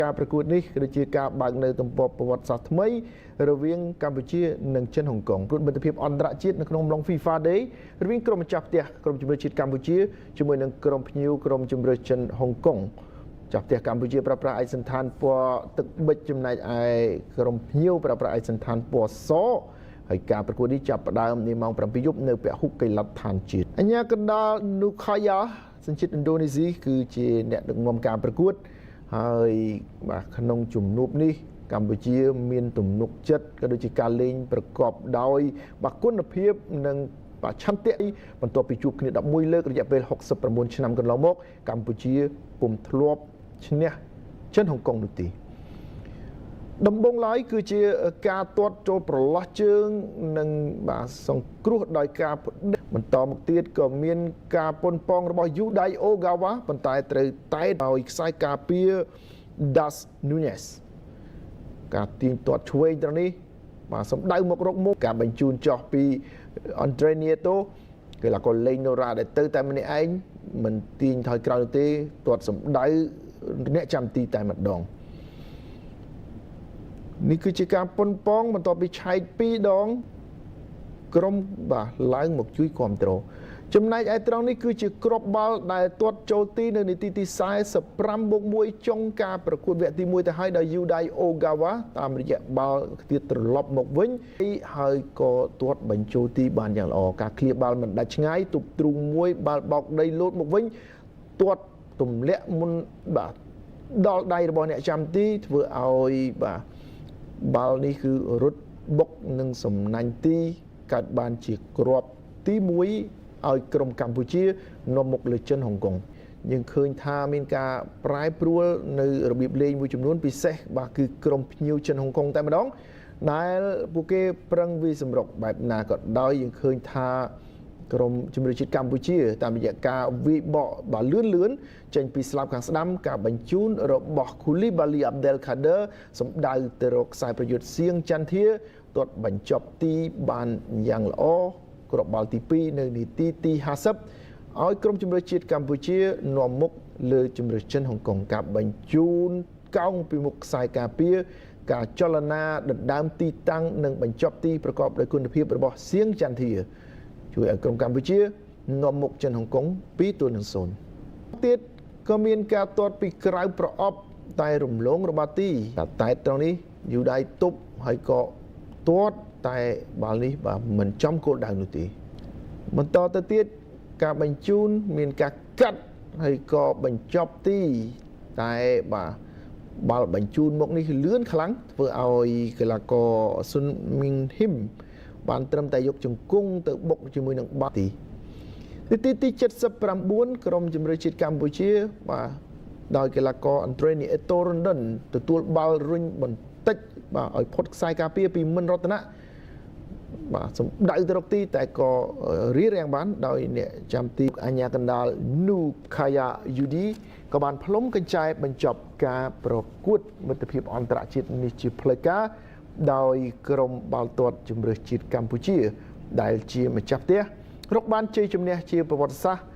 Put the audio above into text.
ការប្រកួតនេះគឺជាការបើកនៅទំព័រប្រវត្តិសាស្ត្រថ្មីរវាងកម្ពុជានិងចិនហុងកុងព្រោះមិត្តភាពអន្តរជាតិនៅក្នុងអំឡុង FIFA Day រវាងក្រុមម្ចាស់ផ្ទះក្រុមជម្រើសជាតិកម្ពុជាជាមួយនឹងក្រុមភ្ញៀវក្រុមជម្រើសចិនហុងកុងចាស់ផ្ទះកម្ពុជាប្រើប្រាស់ឯកសណ្ឋានពណ៌ទឹកប៊ិចចំណែកឯក្រុមភ្ញៀវប្រើប្រាស់ឯកសណ្ឋានពណ៌សហើយការប្រកួតនេះចាប់ផ្ដើមនាម៉ោង 7 យប់នៅពហុកីឡដ្ឋានជាតិអញ្ញាកណ្ដាលនូខាយ៉ាសញ្ជាតិឥណ្ឌូនេស៊ីគឺជាអ្នកដឹកនាំការប្រកួតហើយបាទក្នុងជំនួបនេះកម្ពុជាមានទំនុកចិត្តក៏ដូចជាការលេងប្រកបដោយបាទគុណភាពនិងបាទឆន្ទៈបន្ទាប់ពីជួបគ្នា11លើករយៈពេល69ឆ្នាំកន្លងមកកម្ពុជាពុំធ្លាប់ឈ្នះចិនហុងកុងនោះទេដំបូងឡើយគឺជាការទាត់ចូលប្រឡោះជើងនិងបាទសង្គ្រោះដោយការបន្តមកទៀតក៏មានការប៉ុនប៉ងរបស់ Yudai Ogawa ប៉ុន្តែត្រូវតែដោយខ្សែការពារ Das Nunes ការទាញទាត់ឆ្វេងត្រង់នេះបាទសម្ដៅមករកមុខការបញ្ជូនចោះពី Andre Nieto កីឡាករលេងនូរ៉ាដែលទៅតែម្នាក់ឯងមិនទាញថយក្រោយទេទាត់សម្ដៅអ្នកចាំទីតែម្ដងនេះគឺជាការប៉ុនប៉ងបន្ទាប់ពីឆែក2ដងក្រុមបាទឡើងមកជួយគ្រប់គ្រងចំណែកឯត្រង់នេះគឺជាគ្រាប់បាល់ដែលទាត់ចូលទីនៅនាទីទី45+1ចុងការប្រកួតវគ្គទី1ទៅហើយដោយ Yudai Ogawa តាមរយៈបាល់ទៀតត្រឡប់មកវិញហើយក៏ទាត់បញ្ចូលទីបានយ៉ាងល្អការឃ្លៀបាល់មិនដាច់ឆ្ងាយទប់ទ្រូងមួយបាល់បោកដីលោតមកវិញទាត់ទម្លាក់មុនបាទដល់ដៃរបស់អ្នកចាំទីធ្វើឲ្យបាទបាល់នេះគឺរត់បុកនឹងសំណាញ់ទីកើតបានជាគ្រាប់ទី1ឲ្យក្រុមកម្ពុជានាំមុខលើចិនហុងកុងយើងឃើញថាមានការប្រែប្រួលនៅរបៀបលេងមួយចំនួនពិសេសបាទគឺក្រុមភ្ញៀវចិនហុងកុងតែម្ដងដែលពួកគេប្រឹងវាសម្រុកបែបណាក៏ដោយយើងឃើញថាក្រុមជម្រើសជាតិកម្ពុជាតាមរយៈការវាយបកបាទលឿនចេញពីស្លាបខាងស្ដាំការបញ្ជូនរបស់ Koulibaly Abdelkader សម្ដៅទៅរកខ្សែប្រយុទ្ធសៀងចន្ទធាទាត់បញ្ចប់ទីបានយ៉ាងល្អគ្រាប់បាល់ទី2នៅនាទីទី50ឲ្យក្រុមជម្រើសជាតិកម្ពុជានាំមុខលើជម្រើសចិនហុងកុងការបញ្ជូនកោងពីមុខខ្សែការពារការចលនាដណ្ដើមទីតាំងនិងបញ្ចប់ទីប្រកបដោយគុណភាពរបស់សៀងចន្ទធាជួយឲ្យក្រុមកម្ពុជានាំមុខចិនហុងកុង2-0ទៀតក៏មានការទាត់ពីក្រៅប្រអប់តែរំលងរបស់ទីតែត្រង់នេះយូដៃទប់ហើយក៏ទាត់តែបាល់នេះបាទមិនចំគោលដៅនោះទេបន្តទៅទៀតការបញ្ជូនមានការកាត់ហើយក៏បញ្ចប់ទីតែបាទបាល់បញ្ជូនមកនេះលឿនខ្លាំងធ្វើឲ្យកីឡាករស៊ុនមីងហ៊ីមបានត្រឹមតែយកជង្គង់ទៅបុកជាមួយនឹងបាល់ទី79ក្រុមជម្រើសជាតិកម្ពុជាបាទដោយកីឡាករ Andre Nieto Rondon ទទួលបាល់រុញបន្តិចបាទឲ្យផុតខ្សែការពារពីមិនរតនៈបាទសម្ដៅទៅរកទីតែក៏រៀបរៀងបានដោយអ្នកចាំទីអញ្ញាកណ្ដាល Nukhaya Yudi ក៏បានផ្លុំកញ្ចែបញ្ចប់ការប្រកួតមិត្តភាពអន្តរជាតិនេះជាផ្លូវការដោយក្រុមបាល់ទាត់ជម្រើសជាតិកម្ពុជាដែលជាម្ចាស់ផ្ទះរកបានជ័យជំនះជាប្រវត្តិសាស្ត្រ